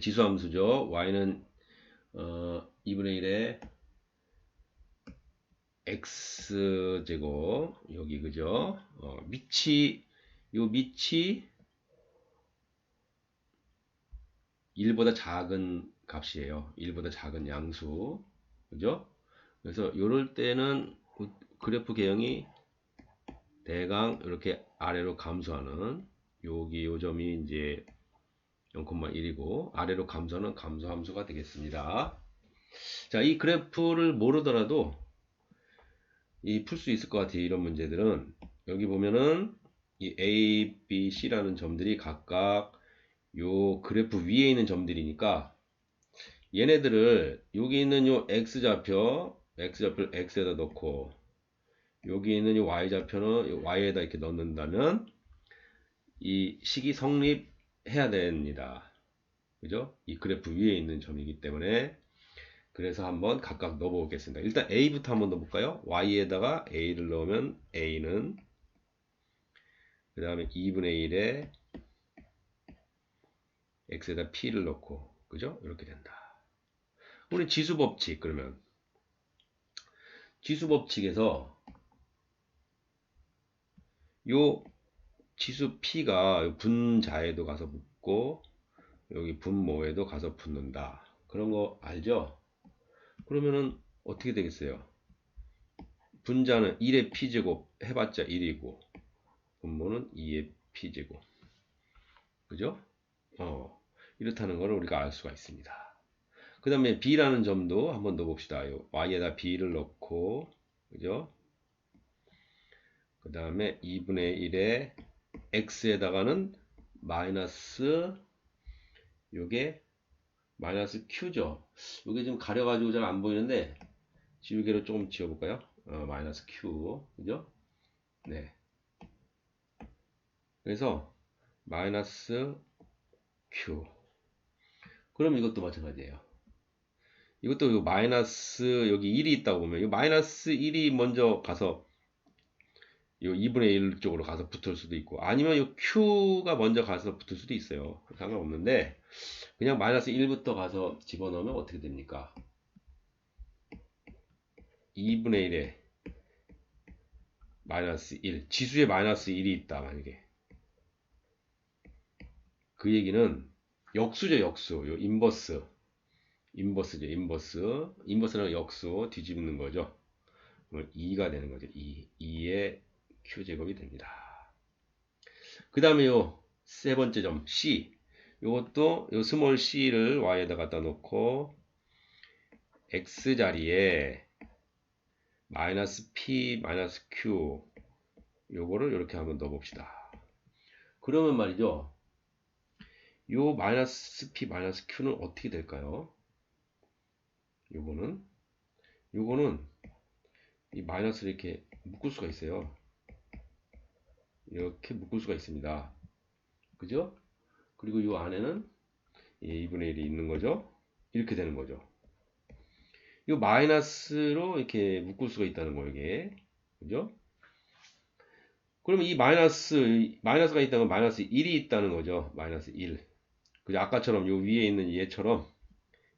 지수함수죠. y는 2분의 1에 x제곱 여기 그죠? 밑이 1보다 작은 값이에요. 1보다 작은 양수. 그죠? 그래서 이럴 때는 그래프 개형이 대강 이렇게 아래로 감소하는 여기 요 점이 이제 0,1이고 아래로 감소하는 감소함수가 되겠습니다. 자, 이 그래프를 모르더라도 풀 수 있을 것 같아요. 이런 문제들은 여기 보면은 이 A, B, C라는 점들이 각각 요 그래프 위에 있는 점들이니까 얘네들을 여기 있는 요 X좌표를 X에다 넣고 여기 있는 요 Y좌표는 요 Y에다 이렇게 넣는다면 이 식이 성립해야 됩니다. 그죠? 이 그래프 위에 있는 점이기 때문에 그래서 한번 각각 넣어 보겠습니다. 일단 A부터 한번 넣어 볼까요? Y에다가 A를 넣으면 A는 그 다음에 2분의 1에 X에다 P를 넣고 그죠? 이렇게 된다. 우리 지수법칙 그러면 지수법칙에서 요 지수 P가 분자에도 가서 붙고 여기 분모에도 가서 붙는다. 그런 거 알죠? 그러면은 어떻게 되겠어요? 분자는 1의 P제곱 해봤자 1이고 분모는 2의 P제곱 그죠? 이렇다는 걸 우리가 알 수가 있습니다. 그 다음에 B라는 점도 한번 넣어봅시다. Y에다 B를 넣고 그죠? 그 다음에 2분의 1에 X에다가는 마이너스 요게 마이너스 Q죠. 요게 좀 가려가지고 잘 안 보이는데 지우개로 조금 지워볼까요? 마이너스 Q 그죠? 네. 그래서 마이너스 Q 그럼 이것도 마찬가지예요. 이것도 마이너스 여기 1이 있다고 보면 이 마이너스 1이 먼저 가서 요 2분의 1 쪽으로 가서 붙을 수도 있고 아니면 요 Q가 먼저 가서 붙을 수도 있어요. 상관없는데 그냥 마이너스 1부터 가서 집어넣으면 어떻게 됩니까? 2분의 1에 마이너스 1 지수에 마이너스 1이 있다 만약에 그 얘기는 역수죠 역수 요 인버스죠 인버스는 역수 뒤집는 거죠. 2가 되는 거죠. 2의 Q제곱이 됩니다. 그 다음에 요 세 번째 점 C 요것도 요 스몰 c를 y에다 갖다 놓고 x 자리에 마이너스 p 마이너스 q 요거를 이렇게 한번 넣어 봅시다. 그러면 말이죠. 요 마이너스 p 마이너스 q는 어떻게 될까요? 요거는 이 마이너스를 이렇게 묶을 수가 있어요. 이렇게 묶을 수가 있습니다. 그죠? 그리고 요 안에는 2분의 1이 있는 거죠. 이렇게 되는 거죠. 이 마이너스로 이렇게 묶을 수가 있다는 거예요, 이게. 그죠? 그러면 이 마이너스가 있다는 건 마이너스 1이 있다는 거죠. 마이너스 1. 그죠? 아까처럼 요 위에 있는 얘처럼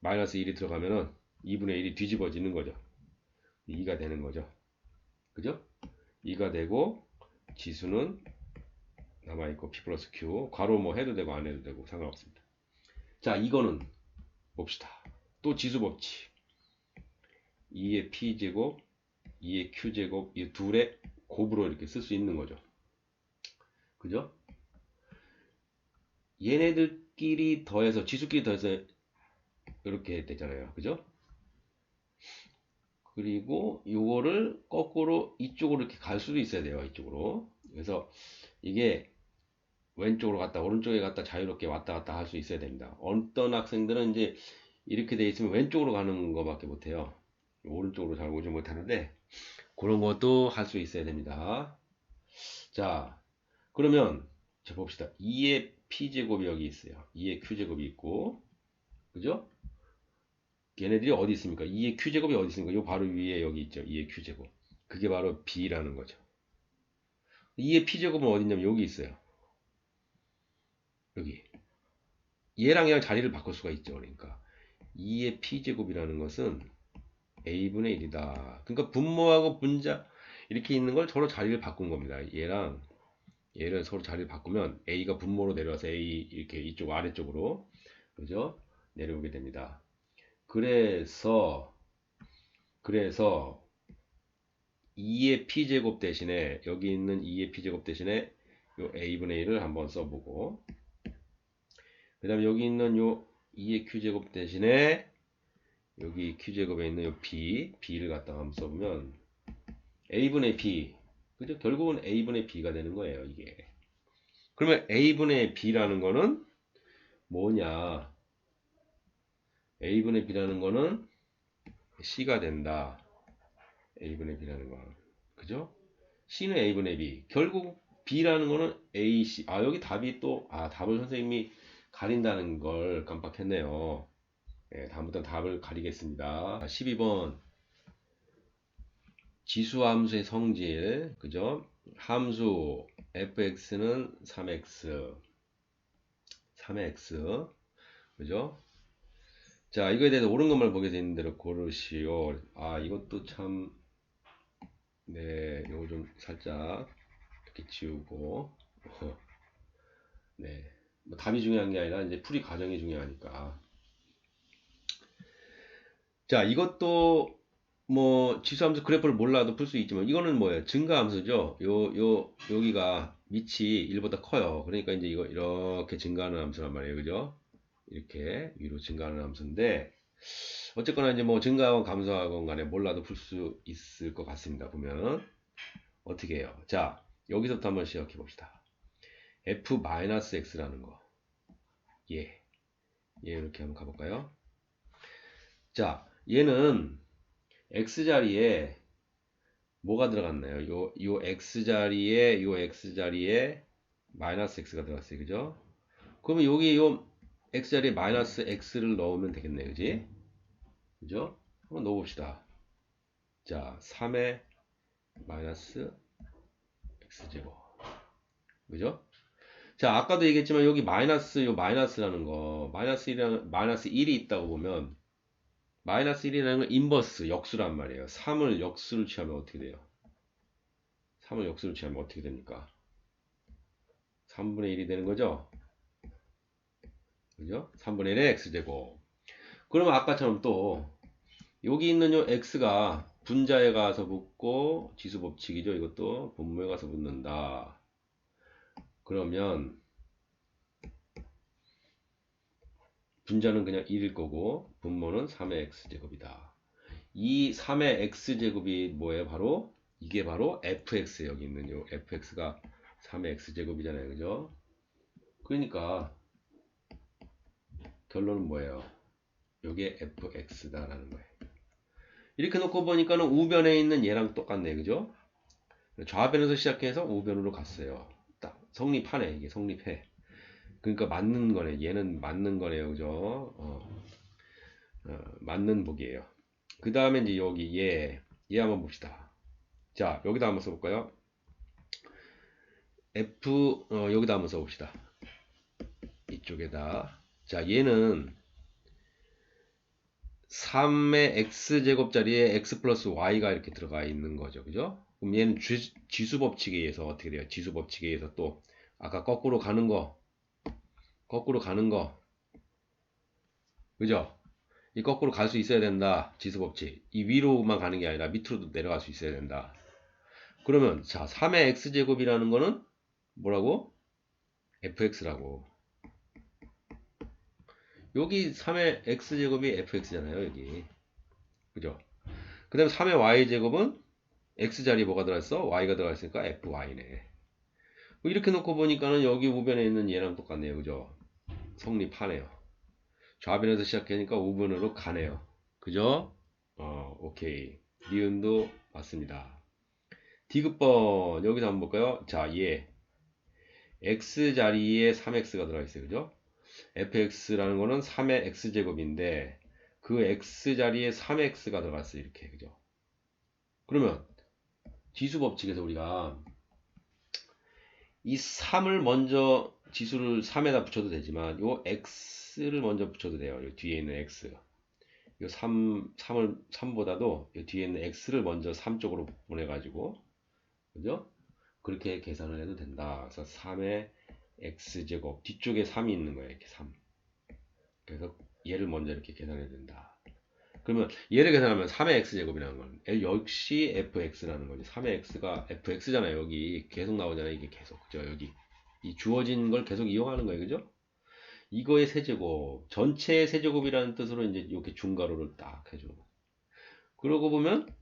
마이너스 1이 들어가면은 2분의 1이 뒤집어지는 거죠. 2가 되는 거죠. 그죠? 2가 되고 지수는 남아있고 P 플러스 Q 괄호 뭐 해도 되고 안 해도 되고 상관없습니다. 자, 이거는 봅시다. 또 지수 법칙. 2의 P제곱 2의 Q제곱 이 둘의 곱으로 이렇게 쓸 수 있는 거죠. 그죠? 얘네들끼리 더해서 지수끼리 더해서 이렇게 되잖아요. 그죠? 그리고 요거를 거꾸로 이쪽으로 이렇게 갈 수도 있어야 돼요. 이쪽으로. 그래서 이게 왼쪽으로 갔다 오른쪽에 갔다 자유롭게 왔다 갔다 할 수 있어야 됩니다. 어떤 학생들은 이제 이렇게 돼 있으면 왼쪽으로 가는 것밖에 못해요. 오른쪽으로 잘 오지 못하는데 그런 것도 할 수 있어야 됩니다. 자, 그러면 자 봅시다. 2의 P제곱이 여기 있어요. 2의 Q제곱이 있고 그죠? 얘네들이 어디 있습니까? 2의 Q제곱이 어디 있습니까? 요 바로 위에 여기 있죠. 2의 Q제곱. 그게 바로 B라는 거죠. 2의 P제곱은 어디 있냐면 여기 있어요. 여기. 얘랑 자리를 바꿀 수가 있죠. 그러니까 2의 p제곱이라는 것은 a분의 1이다. 그러니까 분모하고 분자 이렇게 있는 걸 서로 자리를 바꾼 겁니다. 얘랑 얘를 서로 자리를 바꾸면 a가 분모로 내려와서 a 이렇게 이쪽 아래쪽으로 그죠? 내려오게 됩니다. 그래서 2의 p제곱 대신에 여기 있는 2의 p제곱 대신에 요 a분의 1을 한번 써보고 그 다음에 여기 있는 요 2의 q제곱 대신에 여기 q제곱에 있는 요 b를 갖다가 한번 써보면 a분의 b 그죠? 결국은 a분의 b가 되는 거예요 이게. 그러면 a분의 b라는 거는 뭐냐? a분의 b라는 거는 c가 된다. a분의 b라는 거 그죠? c는 a분의 b 결국 b라는 거는 ac 여기 답이 또 답을 선생님이 가린다는 걸 깜빡했네요. 네, 다음부터 답을 가리겠습니다. 12번 지수함수의 성질 그죠? 함수 fx는 3x 그죠? 자 이거에 대해서 옳은 것만 보게 되는 대로 고르시오. 이것도 참 네, 요거 좀 살짝 이렇게 지우고 네, 뭐 답이 중요한 게 아니라 이제 풀이 과정이 중요하니까. 자, 이것도 뭐 지수함수 그래프를 몰라도 풀 수 있지만 이거는 뭐예요? 증가함수죠. 여기가 밑이 1보다 커요. 그러니까 이제 이거 이렇게 증가하는 함수란 말이에요. 그죠? 이렇게 위로 증가하는 함수인데 어쨌거나 이제 뭐 증가하건 감소하건 간에 몰라도 풀 수 있을 것 같습니다. 보면 어떻게 해요? 자, 여기서부터 한번 시작해 봅시다. f-x라는 거. 예. 이렇게 한번 가볼까요? 자, 얘는 x자리에 뭐가 들어갔나요? 요 x자리에 마이너스 x가 들어갔어요. 그죠? 그러면 여기 요 x자리에 마이너스 x를 넣으면 되겠네요. 그지? 그죠? 한번 넣어봅시다. 자, 3의 마이너스 x제곱. 그죠? 자, 아까도 얘기했지만 여기 마이너스라는 거, 마이너스 1이 있다고 보면 마이너스 1이라는 건 인버스, 역수란 말이에요. 3을 역수를 취하면 어떻게 돼요? 3을 역수를 취하면 어떻게 됩니까? 3분의 1이 되는 거죠? 그죠? 3분의 1의 x제곱. 그러면 아까처럼 또 여기 있는 요 x가 분자에 가서 붙고 지수 법칙이죠. 이것도 분모에 가서 붙는다. 그러면 분자는 그냥 1일 거고 분모는 3의 x제곱이다. 이 3의 x제곱이 뭐예요? 바로 이게 바로 fx 여기 있는 요 fx가 3의 x제곱이잖아요. 그죠? 그러니까 결론은 뭐예요? 요게 fx다라는 거예요. 이렇게 놓고 보니까는 우변에 있는 얘랑 똑같네. 그죠? 좌변에서 시작해서 우변으로 갔어요. 딱 성립하네. 이게 성립해. 그러니까 맞는 거네. 얘는 맞는 거네요. 그죠? 맞는 복이에요. 그 다음에 이제 여기 얘 한번 봅시다. 자, 여기다 한번 써볼까요? 여기다 한번 써봅시다. 이쪽에다. 자, 얘는 3의 x제곱 자리에 x 플러스 y가 이렇게 들어가 있는 거죠. 그죠? 그럼 얘는 지수 법칙에 의해서 어떻게 돼요? 지수 법칙에 의해서 또 아까 거꾸로 가는 거 그죠? 이 거꾸로 갈 수 있어야 된다. 지수 법칙. 이 위로만 가는 게 아니라 밑으로도 내려갈 수 있어야 된다. 그러면 자, 3의 x제곱이라는 거는 뭐라고? fx라고. 여기 3의 x제곱이 fx잖아요. 여기. 그죠? 그 다음에 3의 y제곱은 x자리에 뭐가 들어있어? y가 들어있으니까 fy네. 이렇게 놓고 보니까는 여기 우변에 있는 얘랑 똑같네요. 그죠? 성립하네요. 좌변에서 시작하니까 우변으로 가네요. 그죠? 오케이. 니은도 맞습니다. 디귿번 여기서 한번 볼까요? 자, 얘 x자리에 3x가 들어있어요. 그죠? fx라는 거는 3의 x제곱인데 그 x자리에 3x가 들어갔어요. 이렇게. 그죠? 그러면 지수 법칙에서 우리가 이 3을 먼저 지수를 3에다 붙여도 되지만 요 x x를 먼저 붙여도 돼요. 요 뒤에 있는 x. 요 3보다도 요 뒤에 있는 x를 먼저 3 쪽으로 보내가지고, 그죠? 그렇게 계산을 해도 된다. 그래서 3의 x제곱, 뒤쪽에 3이 있는 거예요. 이렇게 3. 그래서 얘를 먼저 이렇게 계산해야 된다. 그러면 얘를 계산하면 3의 x제곱이라는 건 역시 fx라는 거지. 3의 x가 fx잖아요. 여기 계속 나오잖아요. 이게 계속. 그죠? 여기. 이 주어진 걸 계속 이용하는 거예요. 그죠? 이거의 세제곱, 전체의 세제곱이라는 뜻으로 이제 이렇게 중괄호를 딱 해주는 거. 그러고 보면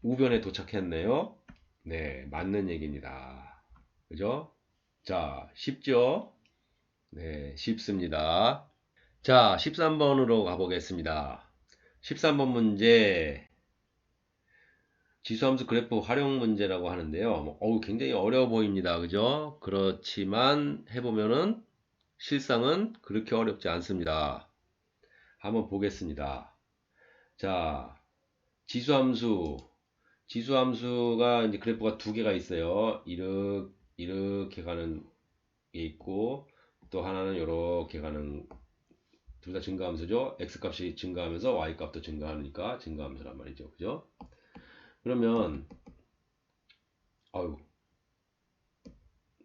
우변에 도착했네요. 네, 맞는 얘기입니다. 그죠? 자, 쉽죠? 네, 쉽습니다. 자, 13번으로 가보겠습니다. 13번 문제, 지수함수 그래프 활용 문제라고 하는데요. 굉장히 어려워 보입니다. 그죠? 그렇지만 해보면은 실상은 그렇게 어렵지 않습니다. 한번 보겠습니다. 자, 지수함수가 이제 그래프가 두 개가 있어요. 이렇게 가는 게 있고, 또 하나는 이렇게 가는, 둘 다 증가함수죠. x값이 증가하면서 y값도 증가하니까 증가함수란 말이죠. 그죠? 그러면 아유,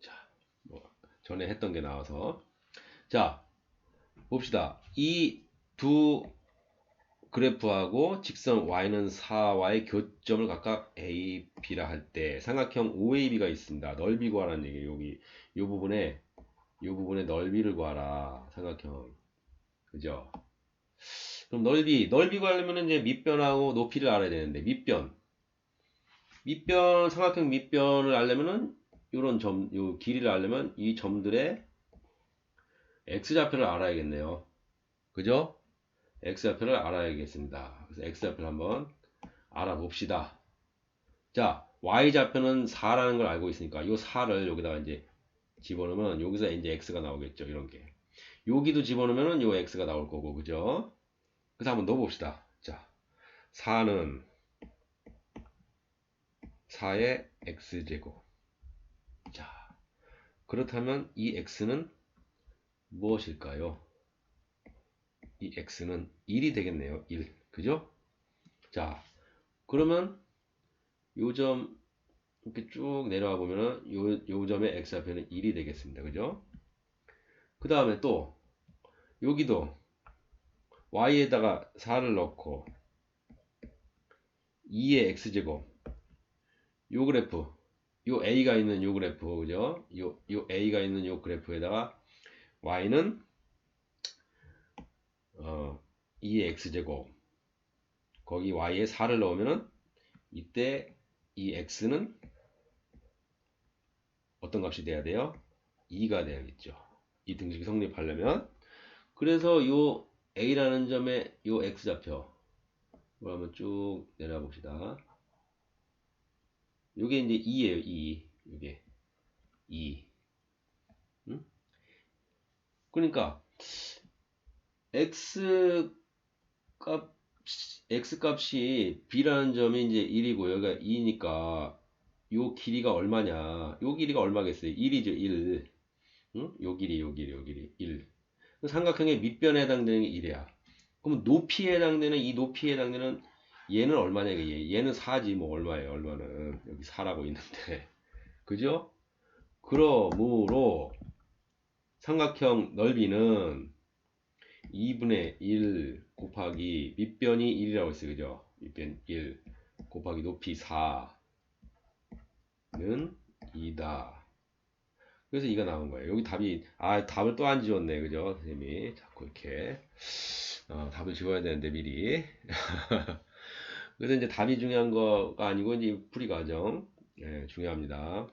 자, 뭐 전에 했던 게 나와서, 자, 봅시다. 이 두 그래프하고 직선 y는 4와의 교점을 각각 a, b라 할 때 삼각형 OAB가 있습니다. 넓이 구하라는 얘기예요. 여기 요 부분에 넓이를 구하라. 삼각형. 그죠? 그럼 넓이 구하려면 이제 밑변하고 높이를 알아야 되는데, 삼각형 밑변을 알려면은 요런 점, 요 길이를 알려면 이 점들의 x좌표를 알아야겠네요. 그죠? x좌표를 알아야겠습니다. 그래서 x좌표를 한번 알아봅시다. 자, y좌표는 4라는 걸 알고 있으니까 요 4를 여기다가 이제 집어넣으면 여기서 이제 x가 나오겠죠. 이런 게. 여기도 집어넣으면 요 x가 나올 거고, 그죠? 그래서 한번 넣어봅시다. 자, 4는 4의 x제곱. 자, 그렇다면 이 x는 무엇일까요? 이 x는 1이 되겠네요. 1. 그죠? 자, 그러면 요 점 이렇게 쭉 내려와 보면은 요 점의 x좌표는 1이 되겠습니다. 그죠? 그 다음에 또 여기도 y에다가 4를 넣고 2의 x제곱, 요 그래프, 요 a가 있는 요 그래프, 그죠? 요 a가 있는 요 그래프에다가 y는 2의 x제곱, 거기 y에 4를 넣으면은 이때 이 x는 어떤 값이 돼야 돼요? 2가 돼야겠죠. 이 등식이 성립하려면. 그래서 요 a라는 점의 요 x좌표 뭐 한번 쭉 내려와 봅시다. 요게 이제 2예요. 2. 요게 2. 응? 그러니까 x 값이 b라는 점이 이제 1이고 여기가 2니까 요 길이가 얼마냐? 요 길이가 얼마겠어요? 1이죠. 1. 응? 요 길이 1. 삼각형의 밑변에 해당되는 게 1이야. 그럼 높이에 해당되는 이 높이에 해당되는 얘는 얼마냐? 얘는 4지 뭐 얼마예요? 얼마는 여기 4라고 있는데. 그죠? 그러므로 삼각형 넓이는 2분의 1 곱하기 밑변이 1이라고 했어요. 그죠? 밑변 1 곱하기 높이 4는 2다. 그래서 2가 나온 거예요. 여기 답을 또 안 지웠네. 그죠? 선생님이 자꾸 이렇게 답을 지워야 되는데 미리. 그래서 이제 답이 중요한 거가 아니고 이제 풀이 과정 중요합니다.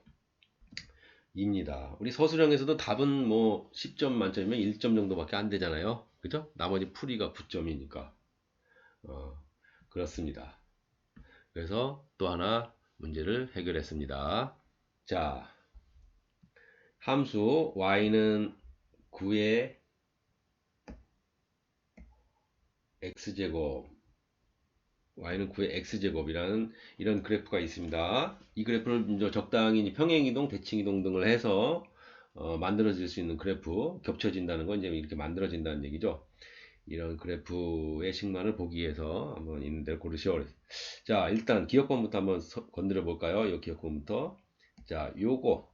입니다. 우리 서술형에서도 답은 뭐 10점 만점이면 1점 정도밖에 안 되잖아요. 그죠? 나머지 풀이가 9점이니까. 그렇습니다. 그래서 또 하나 문제를 해결했습니다. 자, 함수 y는 9의 x제곱, y는 9의 x제곱이라는 이런 그래프가 있습니다. 이 그래프를 적당히 평행이동, 대칭이동 등을 해서 만들어질 수 있는 그래프, 겹쳐진다는 건 이제 이렇게 만들어진다는 얘기죠. 이런 그래프의 식만을 보기 위해서 한번 있는 데를 고르시오. 자, 일단 기억권부터 한번 건드려 볼까요? 이 기억권부터. 자, 요거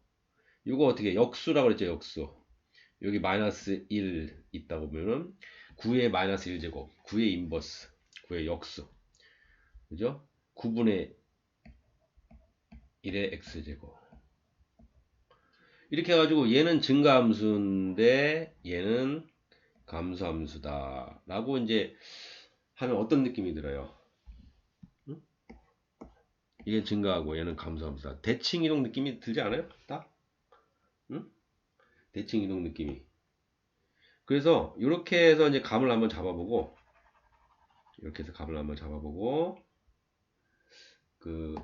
어떻게 역수라고 그랬죠? 역수. 여기 마이너스 1 있다고 보면은 9의 마이너스 1제곱, 9의 인버스, 9의 역수. 그죠? 9분의 1의 x제곱. 이렇게 해가지고 얘는 증가함수인데 얘는 감소함수다 라고 이제 하면 어떤 느낌이 들어요? 응? 이게 증가하고 얘는 감소함수다. 대칭이동 느낌이 들지 않아요? 딱? 응? 대칭이동 느낌이. 그래서 이렇게 해서 이제 감을 한번 잡아보고, 이렇게 해서 감을 한번 잡아보고, 그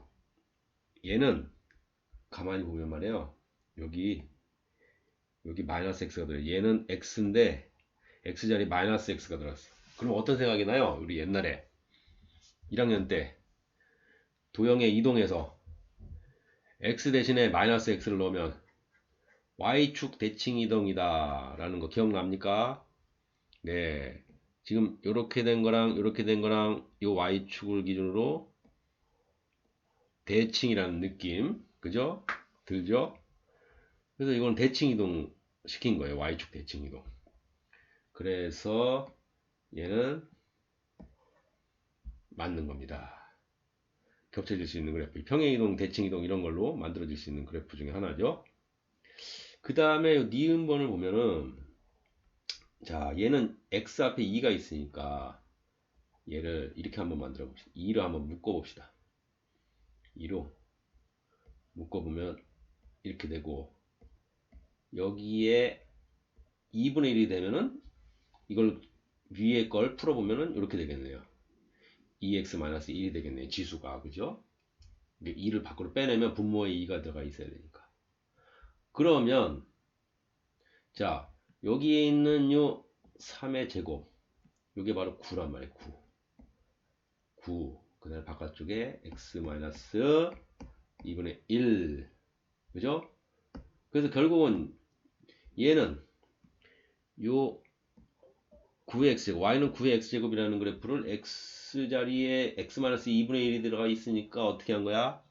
얘는 가만히 보면 말이에요. 여기 마이너스 x가 들어요. 얘는 x인데 x 자리 마이너스 x가 들어갔어. 그럼 어떤 생각이 나요? 우리 옛날에 1학년 때 도형에 이동해서 x 대신에 마이너스 x를 넣으면 y축 대칭 이동이다 라는 거 기억납니까? 네. 지금 이렇게 된 거랑 이렇게 된 거랑 이 y축을 기준으로 대칭이라는 느낌, 그죠? 들죠? 그래서 이건 대칭 이동 시킨 거예요. y축 대칭 이동. 그래서 얘는 맞는 겁니다. 겹쳐질 수 있는 그래프, 평행이동, 대칭이동 이런 걸로 만들어질 수 있는 그래프 중에 하나죠. 그 다음에 니은번을 보면은, 자, 얘는 x 앞에 2가 있으니까 얘를 이렇게 한번 만들어 봅시다. 2로 한번 묶어 봅시다. 2로 묶어 보면 이렇게 되고, 여기에 2분의 1이 되면은 이걸 위에 걸 풀어보면은 이렇게 되겠네요. 2x-1이 되겠네요. 지수가, 그죠? 2를 밖으로 빼내면 분모에 2가 들어가 있어야 되니까. 그러면 자, 여기에 있는 요 3의 제곱, 요게 바로 9란 말이에요. 9. 그 다음에 바깥쪽에 x-2분의 1. 그죠? 그래서 결국은 얘는 요 9의 x제곱, y는 9의 x제곱이라는 그래프를 x자리에 x-2분의 1이 들어가 있으니까 어떻게 한 거야?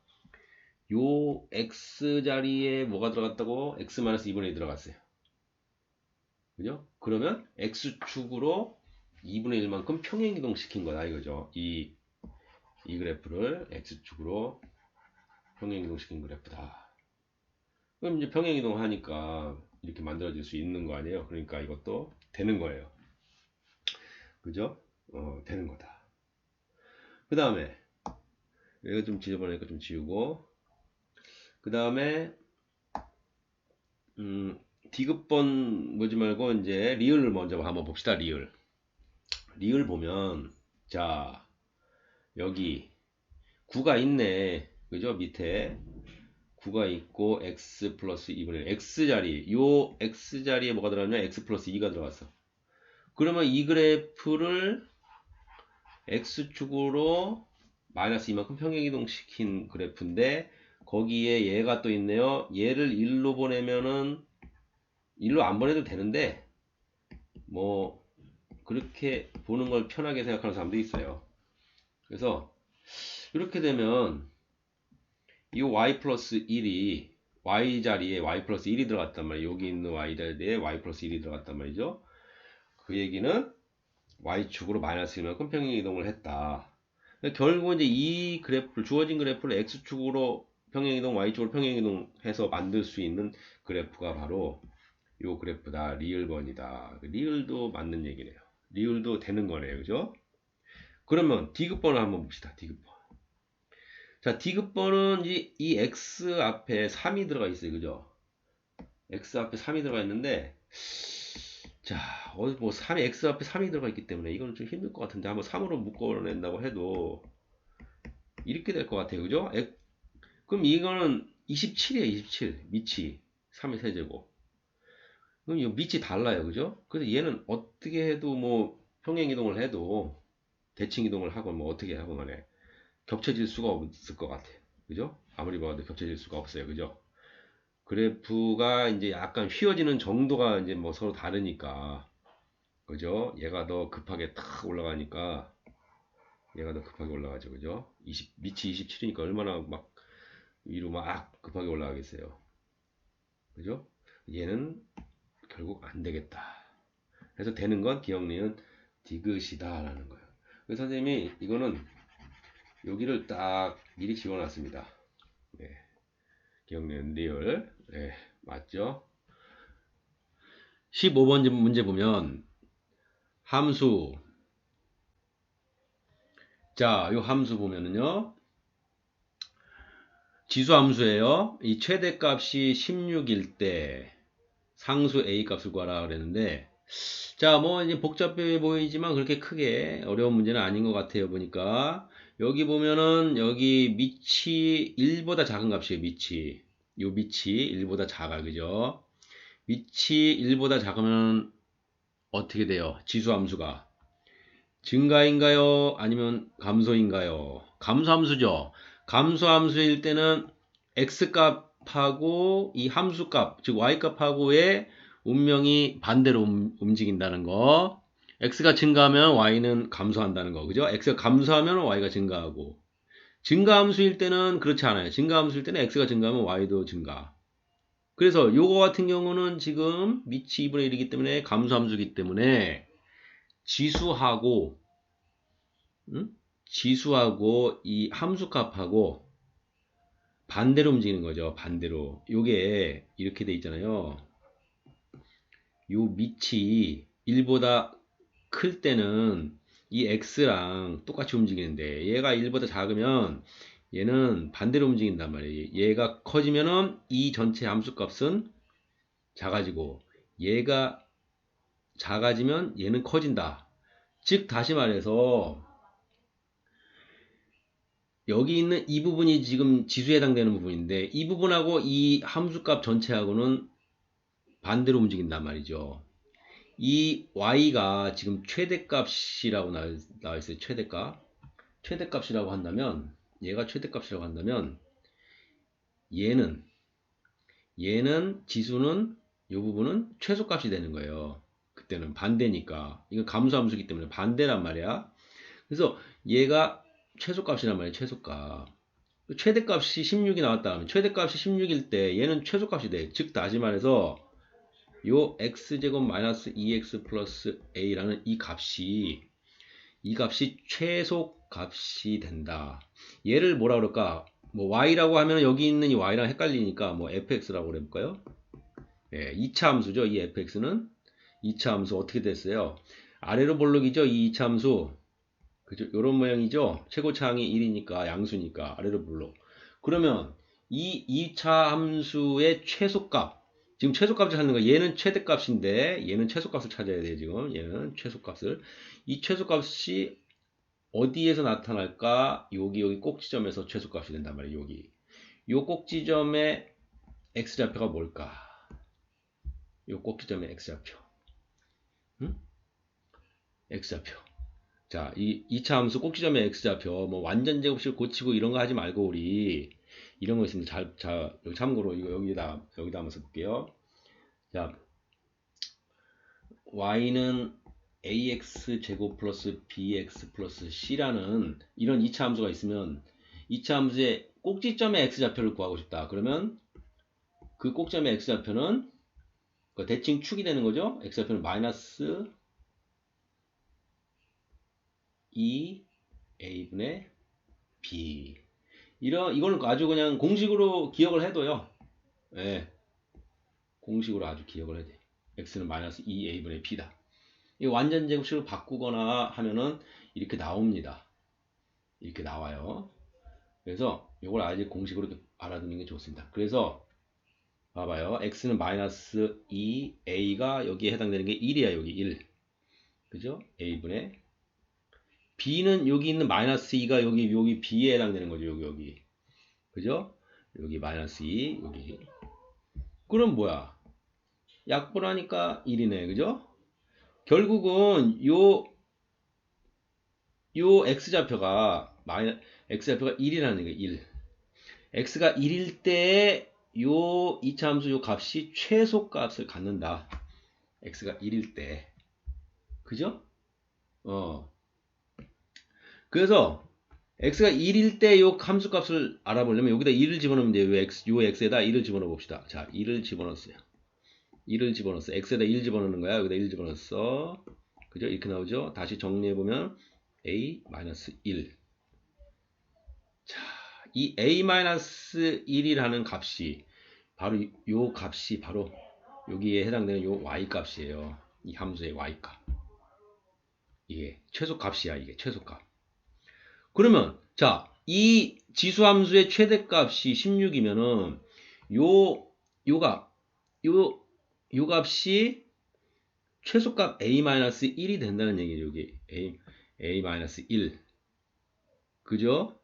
요 x자리에 뭐가 들어갔다고? x-2분의 1이 들어갔어요. 그죠? 그러면 x축으로 2분의 1만큼 평행이동 시킨 거다 이거죠. 이 그래프를 x축으로 평행이동 시킨 그래프다. 그럼 이제 평행이동 하니까 이렇게 만들어질 수 있는 거 아니에요? 그러니까 이것도 되는 거예요. 그죠? 되는 거다. 그 다음에 이거 좀 지저분하니까 좀 지우고, 그 다음에 디귿번 보지 말고 이제 리을을 먼저 한번 봅시다. 리을 보면, 자, 여기 9가 있네. 그죠? 밑에 9가 있고 x 플러스 2분의 1. x자리, 요 x자리에 뭐가 들어갔냐? x 플러스 2가 들어갔어. 그러면 이 그래프를 x축으로 마이너스 이만큼 평행이동 시킨 그래프인데, 거기에 얘가 또 있네요. 얘를 1로 보내면은 1로 안 보내도 되는데 뭐 그렇게 보는 걸 편하게 생각하는 사람도 있어요. 그래서 이렇게 되면 이 y 플러스 1이 y 자리에 y 플러스 1이 들어갔단 말이에요. 여기 있는 y 자리에 y 플러스 1이 들어갔단 말이죠. 그 얘기는 y축으로 마이너스 1만큼 평행이동을 했다. 결국은 이제 이 그래프를, 주어진 그래프를 x축으로 평행이동, y축으로 평행이동 해서 만들 수 있는 그래프가 바로 요 그래프다. 리을번이다. 리을도 맞는 얘기네요. 리을도 되는 거네요. 그죠? 그러면 디귿번을 한번 봅시다. 디귿번. 자, 디귿번은 이 x 앞에 3이 들어가 있어요. 그죠? x 앞에 3이 들어가 있는데, 자, 뭐 3, x 앞에 3이 들어가 있기 때문에 이거는 좀 힘들 것 같은데 한번 3으로 묶어낸다고 해도 이렇게 될 것 같아요. 그죠? 그럼 이거는 27이에요. 27. 밑이 3의 세제곱. 그럼 이 밑이 달라요. 그죠? 그래서 얘는 어떻게 해도 뭐 평행이동을 해도 대칭이동을 하고 뭐 어떻게 하고 간에 겹쳐질 수가 없을 것 같아요. 그죠? 아무리 봐도 겹쳐질 수가 없어요. 그죠? 그래프가 이제 약간 휘어지는 정도가 이제 뭐 서로 다르니까, 그죠? 얘가 더 급하게 탁 올라가니까, 얘가 더 급하게 올라가죠, 그죠? 밑이 27이니까 얼마나 막 위로 막 급하게 올라가겠어요, 그죠? 얘는 결국 안 되겠다. 그래서 되는 건 기억리은 디귿이다라는 거예요. 그래서 선생님이 이거는 여기를 딱 미리 집어놨습니다. 네, 기억리은 리을. 네, 맞죠? 15번 문제 보면 함수. 자, 요 함수 보면은요. 지수 함수예요. 이 최대값이 16일 때 상수 A 값을 구하라 그랬는데, 자, 뭐 이제 복잡해 보이지만 그렇게 크게 어려운 문제는 아닌 것 같아요. 보니까 여기 보면은 여기 밑이 1보다 작은 값이에요. 밑이, 요 밑이 1보다 작아, 그죠? 밑이 1보다 작으면 어떻게 돼요? 지수 함수가 증가인가요? 아니면 감소인가요? 감소함수죠. 감소함수일 때는 x값하고 이 함수값, 즉 y값하고의 운명이 반대로 움직인다는 거. x가 증가하면 y는 감소한다는 거. 그죠? x가 감소하면 y가 증가하고. 증가함수일 때는 그렇지 않아요. 증가함수일 때는 x가 증가하면 y도 증가. 그래서 요거 같은 경우는 지금 밑이 2분의 1이기 때문에 감소함수이기 때문에 지수하고 지수하고 이 함수값하고 반대로 움직이는 거죠. 반대로. 요게 이렇게 돼 있잖아요. 요 밑이 1보다 클 때는 이 x랑 똑같이 움직이는데 얘가 1보다 작으면 얘는 반대로 움직인단 말이에요. 얘가 커지면은 이 전체 함수값은 작아지고 얘가 작아지면 얘는 커진다. 즉 다시 말해서 여기 있는 이 부분이 지금 지수에 해당되는 부분인데 이 부분하고 이 함수값 전체하고는 반대로 움직인단 말이죠. 이 y가 지금 최대값이라고 나와 있어요. 최대값. 최대값이라고 한다면 얘가 최대값이라고 한다면 얘는 지수는 이 부분은 최소값이 되는 거예요. 그때는 반대니까. 이건 감소함수기 때문에 반대란 말이야. 그래서 얘가 최소값이란 말이에요. 최소값. 최대값이 16이 나왔다 하면 최대값이 16일 때 얘는 최소값이 돼. 즉 다시 말해서 요 x제곱 마이너스 2x 플러스 a라는 이 값이 최소값이 된다. 얘를 뭐라 그럴까? 뭐 y라고 하면 여기 있는 이 y랑 헷갈리니까 뭐 fx라고 그래볼까요? 예, 2차 함수죠. 이 fx는 2차 함수 어떻게 됐어요? 아래로 볼록이죠. 이 2차 함수. 그죠? 요런 모양이죠. 최고차항이 1이니까 양수니까 아래로 불러. 그러면 이 2차 함수의 최소값. 지금 최소값을 찾는 거. 얘는 최대값인데 얘는 최소값을 찾아야 돼요. 지금 얘는 최소값을. 이 최소값이 어디에서 나타날까? 여기 꼭지점에서 최소값이 된단 말이에요. 여기. 요 꼭지점의 x좌표가 뭘까? 요 꼭지점의 x좌표. 응? x좌표. 자, 이 2차 함수 꼭지점의 x좌표, 뭐 완전 제곱식 고치고 이런 거 하지 말고 우리 이런 거 있으면 여기 참고로 이거 여기다 한번 써볼게요. 자, y는 ax 제곱 플러스 bx 플러스 c라는 이런 2차 함수가 있으면 2차 함수의 꼭지점의 x좌표를 구하고 싶다. 그러면 그 꼭지점의 x좌표는 그 대칭 축이 되는 거죠. x좌표는 마이너스 2a분의 b. 이거는 아주 그냥 공식으로 기억을 해도요. 예, 공식으로 아주 기억을 해야 돼. x는 마이너스 2a분의 b다. 이 완전 제곱식으로 바꾸거나 하면은 이렇게 나옵니다. 이렇게 나와요. 그래서 이걸 아직 공식으로 알아두는 게 좋습니다. 그래서 봐봐요. x는 마이너스 2a가 여기에 해당되는 게 1이야. 여기 1. 그죠? a분의 b는 여기 있는 마이너스 2가 여기 b에 해당되는 거죠. 여기. 그죠? 여기 마이너스 2, 여기. 그럼 뭐야? 약분하니까 1이네. 그죠? 결국은 요 x좌표가 x좌표가 1이라는 게 1. x가 1일 때 요 2차 함수 요 값이 최소값을 갖는다. x가 1일 때. 그죠? 그래서 x가 1일 때 요 함수 값을 알아보려면 여기다 1을 집어넣으면 돼요. 요 x에다 1을 집어넣어 봅시다. 자, 1을 집어넣었어요. 1을 집어넣었어. x에다 1 집어넣는 거야. 여기다 1 집어넣었어. 그죠? 이렇게 나오죠? 다시 정리해보면 a-1. 자, 이 a-1이라는 값이 바로 요 값이 바로 여기에 해당되는 요 y 값이에요. 이 함수의 y 값. 이게 최소값이야. 이게 최소값. 그러면 자, 이 지수함수의 최대값이 16이면은 요 값이 최소값 a-1이 된다는 얘기예요. 여기 a-1. 그죠?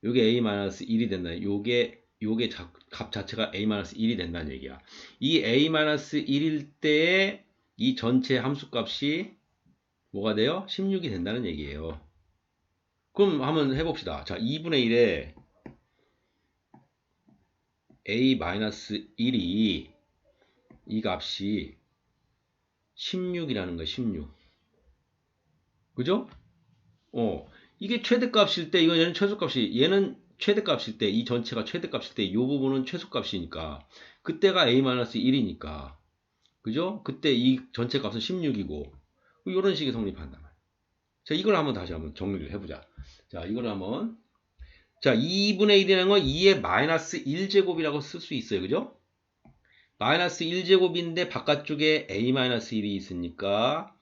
요게 a-1이 된다. 요게 값 자체가 a-1이 된다는 얘기야. 이 a-1일 때에 이 전체 함수값이 뭐가 돼요? 16이 된다는 얘기예요. 그럼 한번 해봅시다. 자, 2분의 1에 a-1이 이 값이 16이라는 거야. 16. 그죠? 이게 최대값일 때, 얘는 최소값이, 얘는 최대값일 때, 이 전체가 최대값일 때, 이 부분은 최소값이니까, 그때가 a-1이니까, 그죠? 그때 이 전체 값은 16이고, 이런 식의 성립한단 말이야. 자, 이걸 다시 한번 정리를 해보자. 자, 이걸 한번, 자, 2분의 1이라는 건 2의 마이너스 1제곱이라고 쓸 수 있어요. 그죠? 마이너스 1제곱인데 바깥쪽에 a-1이 있으니까,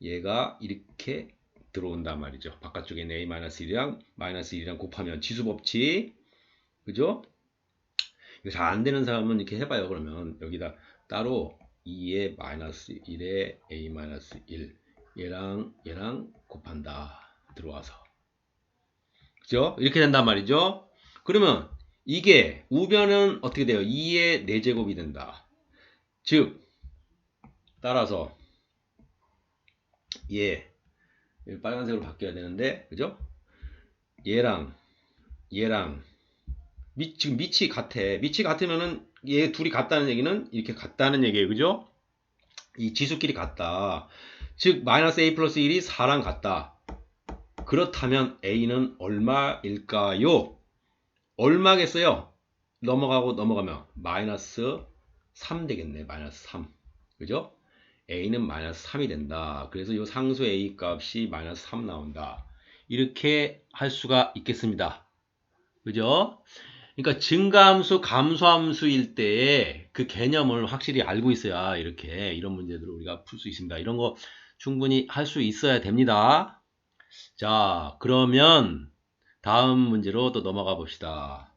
얘가 이렇게 들어온단 말이죠. 바깥쪽에 a-1이랑 마이너스 1이랑 곱하면 지수법칙. 그죠? 이거 잘 안 되는 사람은 이렇게 해봐요. 그러면 여기다 따로 2의 마이너스 1에 a-1 얘랑 곱한다. 들어와서. 그죠? 이렇게 된단 말이죠. 그러면 이게 우변은 어떻게 돼요? 2의 4제곱이 된다. 즉 따라서 빨간색으로 바뀌어야 되는데, 그죠? 얘랑 지금 밑이 같아. 밑이 같으면은 얘 둘이 같다는 얘기는 이렇게 같다는 얘기예요. 그죠? 이 지수끼리 같다. 즉 마이너스 a 플러스 1이 4랑 같다. 그렇다면 a는 얼마일까요? 얼마겠어요? 넘어가면 마이너스 3 되겠네. 마이너스 3. 그죠? a는 마이너스 3이 된다. 그래서 이 상수 a 값이 마이너스 3 나온다. 이렇게 할 수가 있겠습니다. 그죠? 그러니까 증가함수, 감소함수일 때의 그 개념을 확실히 알고 있어야 이렇게 이런 문제들을 우리가 풀 수 있습니다. 이런 거 충분히 할 수 있어야 됩니다. 자, 그러면 다음 문제로 또 넘어가 봅시다.